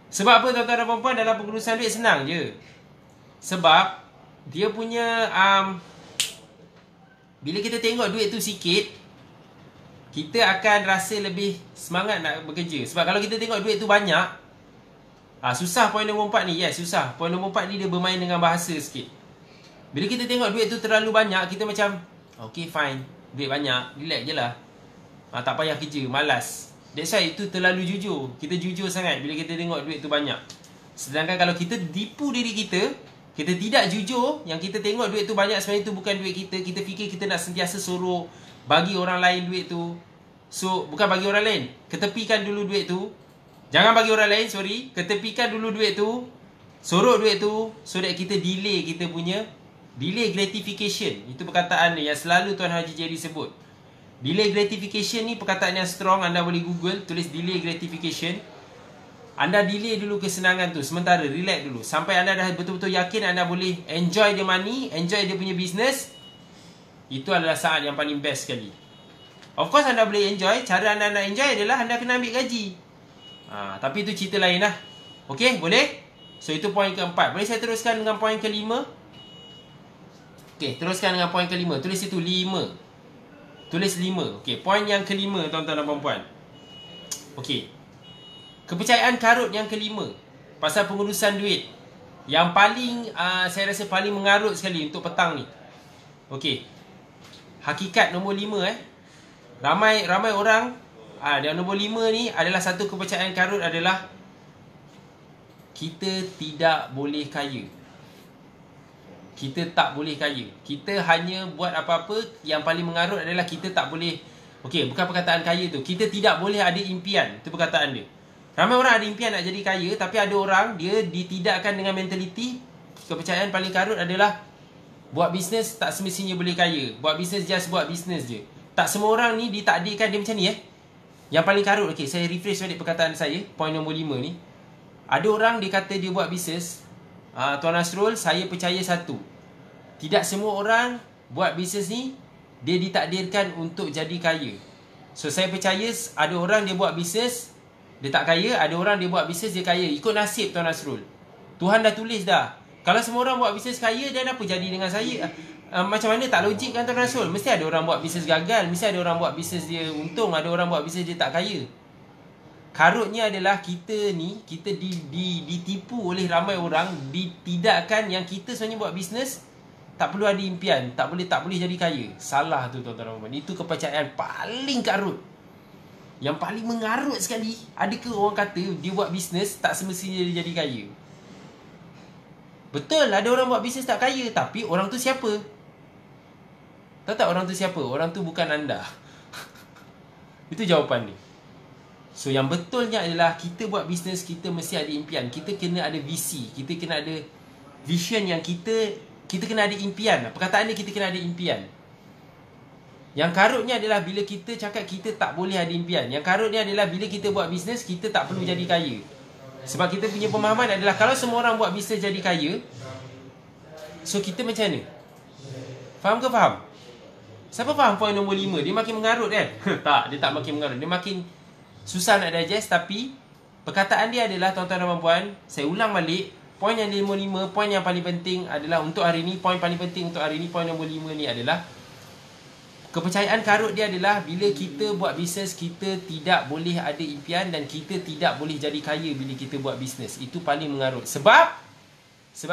Sebab apa tuan-tuan dan puan-puan, dalam pengurusan duit senang je. Sebab dia punya bila kita tengok duit tu sikit, kita akan rasa lebih semangat nak bekerja. Sebab kalau kita tengok duit tu banyak, susah poin nombor 4 ni. Yes, susah. Poin nombor 4 ni dia bermain dengan bahasa sikit. Bila kita tengok duit tu terlalu banyak, kita macam okay fine, duit banyak, relax je lah, tak payah kerja, malas. That's why itu terlalu jujur. Kita jujur sangat bila kita tengok duit tu banyak. Sedangkan kalau kita tipu diri kita, kita tidak jujur, yang kita tengok duit tu banyak, sebenarnya itu bukan duit kita. Kita fikir kita nak sentiasa suruh bagi orang lain duit tu. So, bukan bagi orang lain, ketepikan dulu duit tu. Jangan bagi orang lain, sorry. Ketepikan dulu duit tu, sorok duit tu, so that kita delay kita punya delay gratification. Itu perkataan dia yang selalu Tuan Haji Jerry sebut. Delay gratification ni perkataan yang strong. Anda boleh google, tulis delay gratification. Anda delay dulu kesenangan tu sementara, relax dulu, sampai anda dah betul-betul yakin anda boleh enjoy the money, enjoy dia punya business. Itu adalah saat yang paling best sekali. Of course anda boleh enjoy. Cara anda nak enjoy adalah anda kena ambil gaji. Tapi itu cerita lain lah. Okay, boleh? So itu poin keempat. Boleh saya teruskan dengan poin kelima? Okay, teruskan dengan poin kelima. Tulis itu 5. Tulis 5. Okay, poin yang kelima tuan-tuan dan puan-puan. Okay, kepercayaan karut yang kelima pasal pengurusan duit, yang paling saya rasa paling mengarut sekali untuk petang ni. Okay, hakikat nombor 5 Ramai orang yang nombor 5 ni adalah satu kepercayaan karut adalah kita tidak boleh kaya. Kita tak boleh kaya. Kita hanya buat apa-apa, yang paling mengarut adalah kita tak boleh. Okay, bukan perkataan kaya tu, kita tidak boleh ada impian. Itu perkataan dia. Ramai orang ada impian nak jadi kaya, tapi ada orang dia ditidakkan dengan mentaliti. Kepercayaan paling karut adalah buat bisnes tak semestinya boleh kaya. Buat bisnes just buat bisnes je. Tak semua orang ni ditakdirkan dia macam ni Yang paling karut. Okay, saya rephrase balik perkataan saya. Poin nombor 5 ni. Ada orang dia kata dia buat bisnes, Tuan Nasrul, saya percaya satu, tidak semua orang buat bisnes ni dia ditakdirkan untuk jadi kaya. So saya percaya ada orang dia buat bisnes dia tak kaya, ada orang dia buat bisnes dia kaya. Ikut nasib Tuan Nasrul. Tuhan dah tulis dah. Kalau semua orang buat bisnes kaya, dan apa jadi dengan saya? Macam mana? Tak logik kan Tuan Nasrul? Mesti ada orang buat bisnes gagal, mesti ada orang buat bisnes dia untung, ada orang buat bisnes dia tak kaya. Karutnya adalah kita ni, kita ditipu oleh ramai orang, ditidakkan yang kita sebenarnya buat bisnes tak perlu ada impian, tak boleh jadi kaya. Salah tu tuan-tuan dan puan. Itu kepercayaan paling karut. Yang paling mengarut sekali. Adakah orang kata dia buat bisnes tak semestinya dia jadi kaya? Betul, ada orang buat bisnes tak kaya, tapi orang tu siapa? Tahu tak orang tu siapa? Orang tu bukan anda. Itu jawapan dia. So yang betulnya adalah kita buat bisnes, kita mesti ada impian. Kita kena ada visi, kita kena ada vision, yang kita kena ada impian. Perkataan ni, kita kena ada impian. Yang karutnya adalah bila kita cakap kita tak boleh ada impian. Yang karutnya adalah bila kita buat bisnes, kita tak perlu jadi kaya. Sebab kita punya pemahaman adalah kalau semua orang buat bisnes jadi kaya, so kita macam mana? Faham ke faham? Siapa faham poin nombor 5? Dia makin mengarut kan? Tak, dia tak makin mengarut. Dia makin susah nak digest. Tapi perkataan dia adalah, tuan-tuan dan puan, saya ulang balik. Poin yang nombor 5, poin yang paling penting adalah untuk hari ni. Poin paling penting untuk hari ni, poin nombor 5 ni adalah kepercayaan karut dia adalah bila kita buat bisnes, kita tidak boleh ada impian dan kita tidak boleh jadi kaya bila kita buat bisnes. Itu paling mengarut. Sebab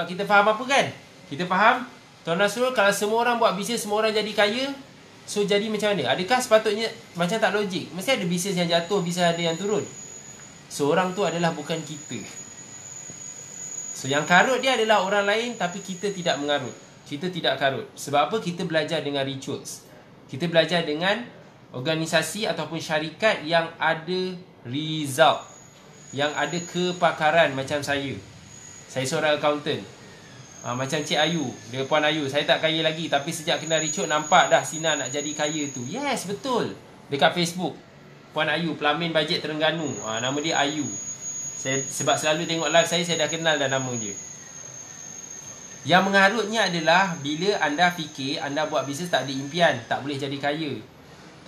kita faham apa kan? Kita faham, Tuan Nasrul, kalau semua orang buat bisnes, semua orang jadi kaya, so jadi macam mana? Adakah sepatutnya macam tak logik? Mesti ada bisnes yang jatuh, bisa ada yang turun. So orang tu adalah bukan kita. So yang karut dia adalah orang lain, tapi kita tidak mengarut. Kita tidak karut. Sebab apa? Kita belajar dengan rituals. Kita belajar dengan organisasi ataupun syarikat yang ada result, yang ada kepakaran macam saya. Saya seorang accountant. Macam Cik Ayu, dia Puan Ayu, saya tak kaya lagi, tapi sejak kenal Richard nampak dah Sina nak jadi kaya tu. Yes, betul. Dekat Facebook. Puan Ayu, pelamin bajet Terengganu. Nama dia Ayu. Sebab selalu tengok live saya dah kenal dah nama dia. Yang mengarutnya adalah bila anda fikir anda buat bisnes tak ada impian, tak boleh jadi kaya.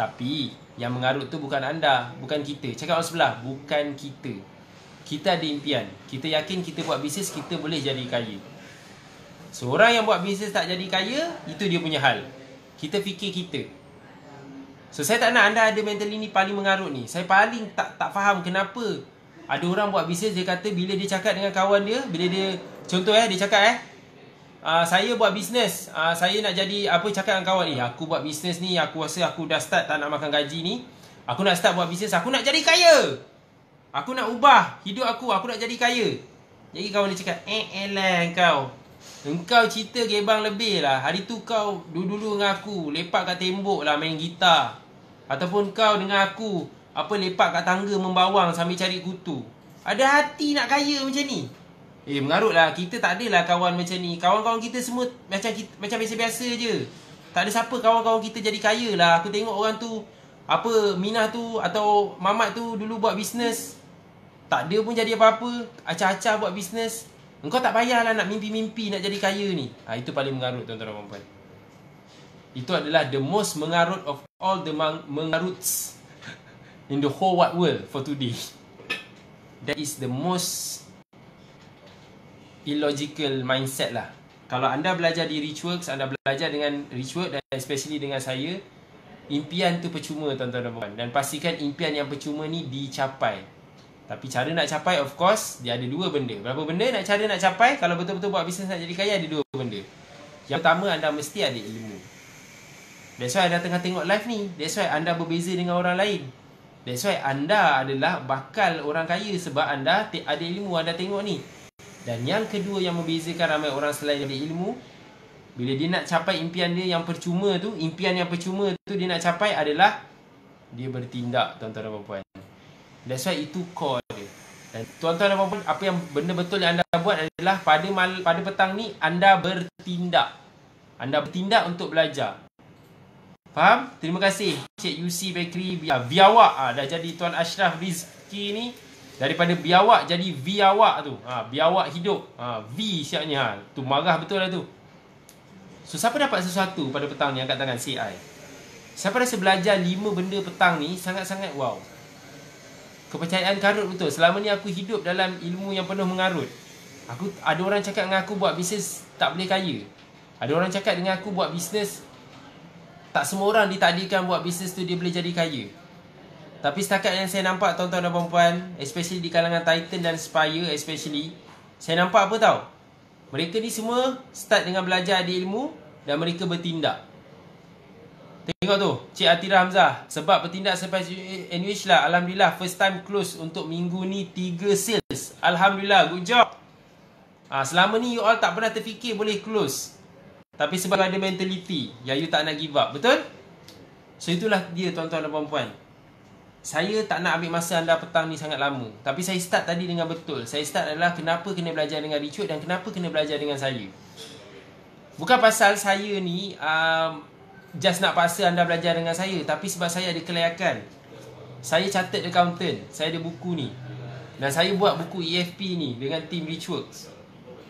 Tapi yang mengarut tu bukan anda, bukan kita. Cakap orang sebelah, bukan kita. Kita ada impian. Kita yakin kita buat bisnes kita boleh jadi kaya. Seorang yang buat bisnes tak jadi kaya, itu dia punya hal. Kita fikir kita. So saya tak nak anda ada mental ini paling mengarut ni. Saya paling tak faham kenapa ada orang buat bisnes dia kata bila dia cakap dengan kawan dia, bila dia contoh dia cakap saya buat bisnes, saya nak jadi apa, cakap dengan kawan aku buat bisnes ni, aku rasa aku dah start tak nak makan gaji ni, aku nak start buat bisnes, aku nak jadi kaya, aku nak ubah hidup aku nak jadi kaya. Jadi kawan dia cakap elah engkau cerita gebang lebih lah. Hari tu kau dulu dengan aku lepak kat tembok lah main gitar, ataupun kau dengan aku lepak kat tangga membawang sambil cari kutu. Ada hati nak kaya macam ni? Mengarut lah. Kita tak adalah kawan macam ni. Kawan-kawan kita semua macam biasa-biasa je. Tak ada siapa kawan-kawan kita jadi kaya lah. Aku tengok orang tu, Minah tu atau Mamat tu dulu buat bisnes, tak ada pun jadi apa-apa. Acah-acah buat bisnes. Engkau tak payahlah nak mimpi-mimpi nak jadi kaya ni. Itu paling mengarut tuan-tuan dan puan. Itu adalah the most mengarut of all the mengaruts in the whole wide world for today. That is the most illogical mindset lah. Kalau anda belajar di Richworks, anda belajar dengan Richworks dan especially dengan saya, impian tu percuma tuan-tuan dan puan. Dan pastikan impian yang percuma ni dicapai. Tapi cara nak capai, of course, dia ada dua benda. Berapa benda cara nak capai? Kalau betul-betul buat bisnes nak jadi kaya, ada dua benda. Yang pertama, anda mesti ada ilmu. That's why anda tengah tengok live ni. That's why anda berbeza dengan orang lain. That's why anda adalah bakal orang kaya sebab anda ada ilmu, anda tengok ni. Dan yang kedua yang membezakan ramai orang selain ada ilmu, bila dia nak capai impian dia yang percuma tu, impian yang percuma tu dia nak capai adalah dia bertindak, tuan-tuan dan puan-puan. That's why itu core dia. Dan tuan-tuan dan puan-puan, apa yang benda betul yang anda buat adalah pada petang ni anda bertindak. Anda bertindak untuk belajar. Faham? Terima kasih Cik UC Bakery Biawak. Dah jadi Tuan Ashraf Rizki ni. Daripada biawak jadi viawak tu. Biawak hidup. V siapnya. Tu marah betul lah tu. So siapa dapat sesuatu pada petang ni angkat tangan CI. Siapa rasa belajar 5 benda petang ni sangat-sangat wow. Kepercayaan karut betul. Selama ni aku hidup dalam ilmu yang penuh mengarut. Ada orang cakap dengan aku buat bisnes tak boleh kaya. Ada orang cakap dengan aku buat bisnes, tak semua orang ditakdirkan buat bisnes tu dia boleh jadi kaya. Tapi setakat yang saya nampak tuan-tuan dan puan-puan, especially di kalangan Titan dan Spire especially, saya nampak apa tau? Mereka ni semua start dengan belajar ada ilmu dan mereka bertindak. Tengok tu, Cik Atira Hamzah. Sebab bertindak sampai NUH lah. Alhamdulillah, first time close untuk minggu ni 3 sales. Alhamdulillah, good job. Selama ni you all tak pernah terfikir boleh close. Tapi sebab ada mentality yang you tak nak give up, betul? So itulah dia tuan-tuan dan puan-puan. Saya tak nak ambil masa anda petang ni sangat lama. Tapi saya start tadi dengan betul. Saya start adalah kenapa kena belajar dengan Richard dan kenapa kena belajar dengan saya. Bukan pasal saya ni just nak paksa anda belajar dengan saya. Tapi sebab saya ada kelayakan. Saya chartered accountant. Saya ada buku ni. Dan saya buat buku EFP ni dengan team Richworks.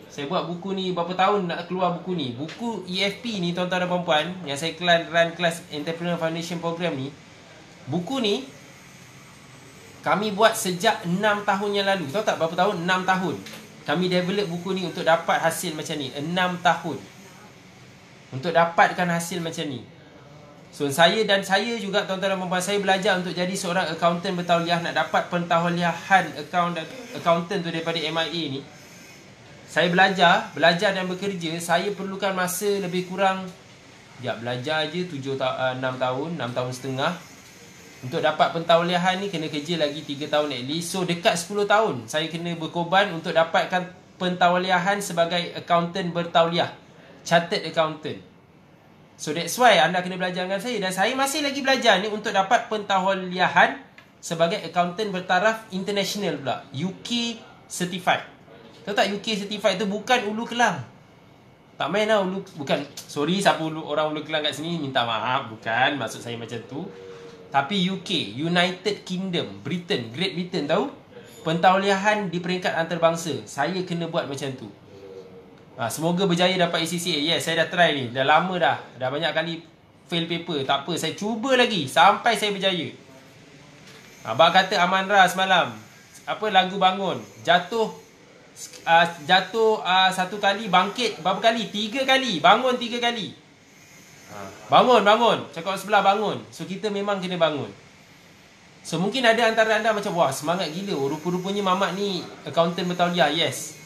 Saya buat buku ni berapa tahun nak keluar buku ni. Buku EFP ni tuan-tuan dan puan-puan, yang saya run kelas Entrepreneur Foundation Program ni. Buku ni kami buat sejak 6 tahun yang lalu. Tahu tak berapa tahun? 6 tahun. Kami develop buku ni untuk dapat hasil macam ni. 6 tahun. Untuk dapatkan hasil macam ni. So saya juga tuan-tuan dan puan-puan, saya belajar untuk jadi seorang accountant bertauliah. Nak dapat pentauliahan accountant tu daripada MIA ni. Saya belajar dan bekerja. Saya perlukan masa lebih kurang, belajar je 6 tahun, 6 tahun setengah. Untuk dapat pentauliahan ni kena kerja lagi 3 tahun at least. So dekat 10 tahun saya kena berkorban untuk dapatkan pentauliahan sebagai accountant bertauliah, chartered accountant. So that's why anda kena belajar dengan saya. Dan saya masih lagi belajar ni untuk dapat pentauliahan sebagai accountant bertaraf international pula, UK certified. Tahu tak UK certified tu bukan Ulu Kelang. Tak main lah bukan. Sorry siapa orang Ulu Kelang kat sini, minta maaf. Bukan maksud saya macam tu. Tapi UK, United Kingdom, Britain, Great Britain tahu? Pentauliahan di peringkat antarabangsa. Saya kena buat macam tu. Semoga berjaya dapat ACCA. Yes, saya dah try ni. Dah lama dah. Dah banyak kali fail paper. Tak apa, saya cuba lagi sampai saya berjaya. Abang kata Amanra semalam, apa lagu bangun, jatuh satu kali, bangkit berapa kali? 3 kali. Bangun 3 kali. Bangun. Cakap sebelah bangun. So kita memang kena bangun. So mungkin ada antara anda macam, wah semangat gila, rupa-rupanya Mamat ni accountant bertauliah. Yes.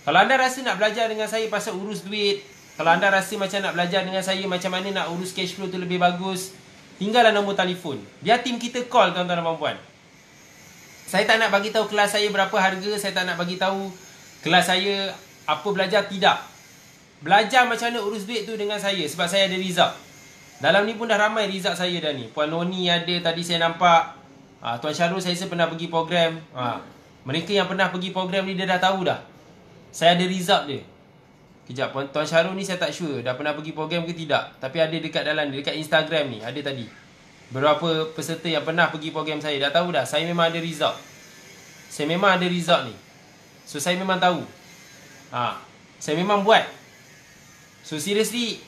Kalau anda rasa nak belajar dengan saya pasal urus duit, kalau anda rasa macam nak belajar dengan saya macam mana nak urus cash flow tu lebih bagus, tinggallah nombor telefon. Biar tim kita call, tuan-tuan dan puan-puan. Saya tak nak bagi tahu kelas saya berapa harga, saya tak nak bagi tahu kelas saya apa belajar, tidak. Belajar macam mana urus duit tu dengan saya, sebab saya ada result. Dalam ni pun dah ramai result saya dah ni. Puan Noni ada, tadi saya nampak. Tuan Syarul saya pernah pergi program. Mereka yang pernah pergi program ni dia dah tahu dah. Saya ada result dia. Kejap, Tuan Syarul ni saya tak sure dah pernah pergi program ke tidak. Tapi ada dekat dalam, dekat Instagram ni, ada tadi. Beberapa peserta yang pernah pergi program saya dah tahu dah. Saya memang ada result. Saya memang ada result ni. So saya memang tahu. Saya memang buat. So seriously,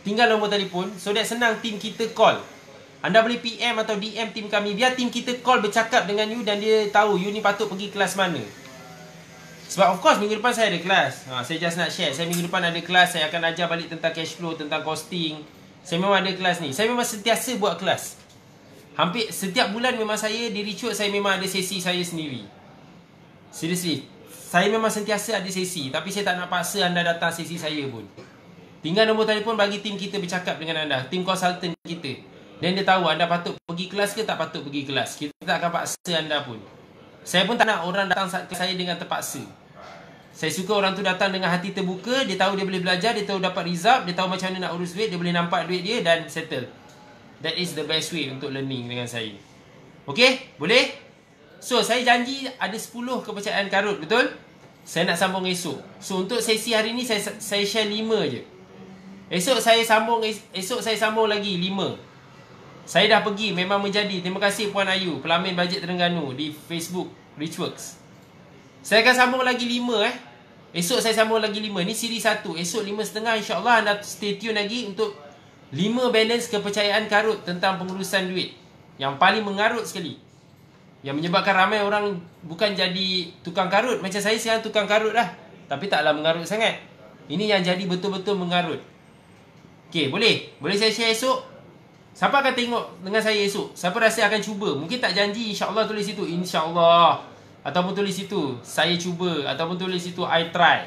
tinggal nombor telefon, so that senang tim kita call. Anda boleh PM atau DM tim kami, biar tim kita call bercakap dengan you dan dia tahu you ni patut pergi kelas mana. Sebab of course minggu depan saya ada kelas. Saya just nak share, saya minggu depan ada kelas. Saya akan ajar balik tentang cash flow, tentang costing. Saya memang ada kelas ni. Saya memang sentiasa buat kelas. Hampir setiap bulan memang saya di Richworks, saya memang ada sesi saya sendiri. Seriously, saya memang sentiasa ada sesi. Tapi saya tak nak paksa anda datang sesi saya pun. Tinggal nombor telefon bagi tim kita bercakap dengan anda, tim konsultan kita. Dan dia tahu anda patut pergi kelas ke tak patut pergi kelas. Kita tak akan paksa anda pun. Saya pun tak nak orang datang ke saya dengan terpaksa. Saya suka orang tu datang dengan hati terbuka. Dia tahu dia boleh belajar, dia tahu dapat result, dia tahu macam mana nak urus duit, dia boleh nampak duit dia dan settle. That is the best way untuk learning dengan saya. Okay? Boleh? So, saya janji ada 10 kepercayaan karut, betul? Saya nak sambung esok. So, untuk sesi hari ni saya share 5 je. Esok saya sambung lagi 5. Saya dah pergi, memang menjadi. Terima kasih Puan Ayu, Pelamin Bajet Terengganu di Facebook Richworks. Saya akan sambung lagi 5 Esok saya sambung lagi 5. Ni siri 1. Esok 5.30 insya-Allah anda stay tune lagi untuk 5 balance kepercayaan karut tentang pengurusan duit. Yang paling mengarut sekali. Yang menyebabkan ramai orang bukan jadi tukang karut. Macam saya sekarang tukang karut dah. Tapi taklah mengarut sangat. Ini yang jadi betul-betul mengarut. Okay, boleh? Boleh saya share esok? Siapa akan tengok dengan saya esok? Siapa rasa akan cuba? Mungkin tak janji, insya-Allah tulis situ insya-Allah. Ataupun tulis situ saya cuba. Ataupun tulis situ I try.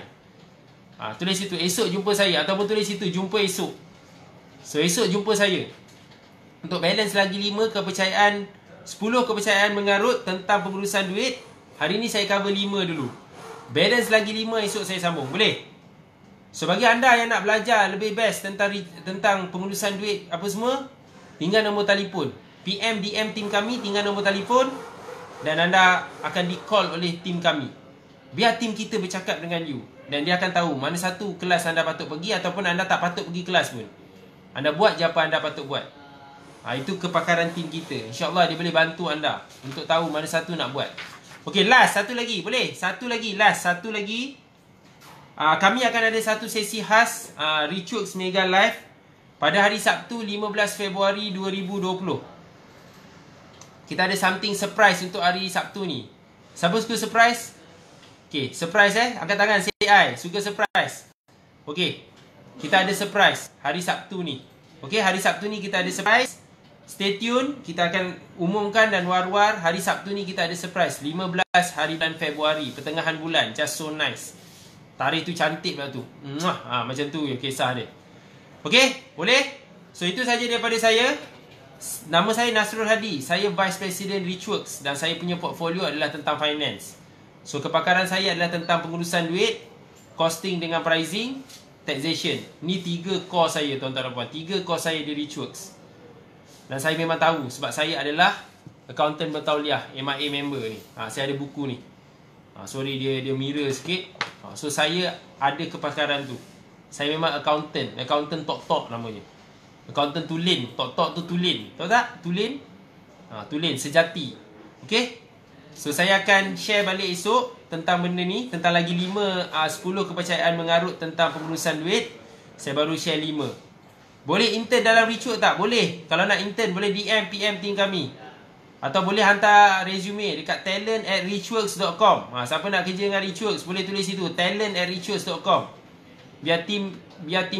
Tulis situ esok jumpa saya. Ataupun tulis situ jumpa esok. So esok jumpa saya. Untuk balance lagi 5 kepercayaan, 10 kepercayaan mengarut tentang pengurusan duit. Hari ni saya cover 5 dulu. Balance lagi 5 esok saya sambung. Boleh? So bagi anda yang nak belajar lebih best tentang pengurusan duit apa semua, tinggal nombor telefon. PM, DM tim kami, tinggal nombor telefon. Dan anda akan di-call oleh tim kami. Biar tim kita bercakap dengan you. Dan dia akan tahu mana satu kelas anda patut pergi ataupun anda tak patut pergi kelas pun. Anda buat je apa anda patut buat. Itu kepakaran tim kita. InsyaAllah dia boleh bantu anda untuk tahu mana satu nak buat. Okey, last satu lagi. Boleh? Satu lagi. Kami akan ada satu sesi khas Richworks Mega Live pada hari Sabtu 15 Februari 2020. Kita ada something surprise untuk hari Sabtu ni. Siapa suka surprise? Okay, surprise angkat tangan, say I. Suka surprise? Okay, kita ada surprise hari Sabtu ni. Okay, hari Sabtu ni kita ada surprise. Stay tune, kita akan umumkan dan war-war. Hari Sabtu ni kita ada surprise 15 hari bulan Februari, pertengahan bulan. Just so nice. Tarikh tu cantik lah tu. Macam tu ya kisah dia. Okay, boleh? So itu saja daripada saya. Nama saya Nasrul Hadi. Saya Vice President Richworks. Dan saya punya portfolio adalah tentang finance. So kepakaran saya adalah tentang pengurusan duit, costing dengan pricing, taxation. Ni 3 core saya tuan-tuan dan puan. 3 core saya di Richworks. Dan saya memang tahu sebab saya adalah accountant bertauliah, MIA member ni. Saya ada buku ni. Sorry dia mirror sikit. So saya ada kepakaran tu. Saya memang accountant tok-tok namanya. Accountant tulen. Tok-tok tu tulen. Tahu tak? Tulen. Tulen sejati. Okay. So saya akan share balik esok tentang benda ni. Tentang lagi 10 kepercayaan mengarut tentang pengurusan duit. Saya baru share 5. Boleh intern dalam Richworks tak? Boleh. Kalau nak intern boleh DM PM team kami. Atau boleh hantar resume dekat talent@richworks.com. Siapa nak kerja dengan Richworks boleh tulis situ, talent@richworks.com. Biar tim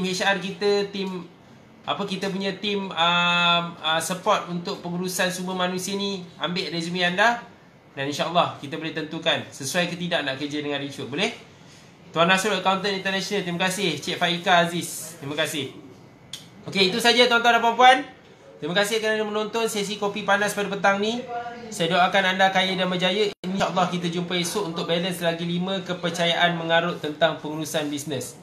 HR kita, kita punya tim support untuk pengurusan sumber manusia ni ambil resume anda dan insya-Allah kita boleh tentukan sesuai ke tidak nak kerja dengan Richworks. Boleh? Tuan Nasrul Accountant International, terima kasih. Cik Faika Aziz, terima kasih. Okey, itu saja tuan-tuan dan puan-puan. Terima kasih kerana menonton sesi kopi panas pada petang ni. Saya doakan anda kaya dan berjaya. InsyaAllah kita jumpa esok untuk balance lagi 5 kepercayaan mengarut tentang pengurusan bisnes.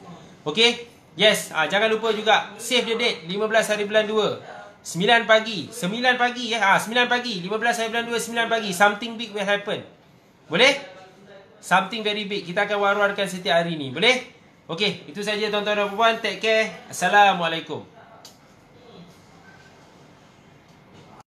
Okey? Yes. Jangan lupa juga save the date 15 hari bulan 2. 9 pagi. 9 pagi ya. 9 pagi. 15 hari bulan 2, 9 pagi. Something big will happen. Boleh? Something very big. Kita akan war-warkan setiap hari ni. Boleh? Okey. Itu saja tuan-tuan dan puan-puan. Take care. Assalamualaikum.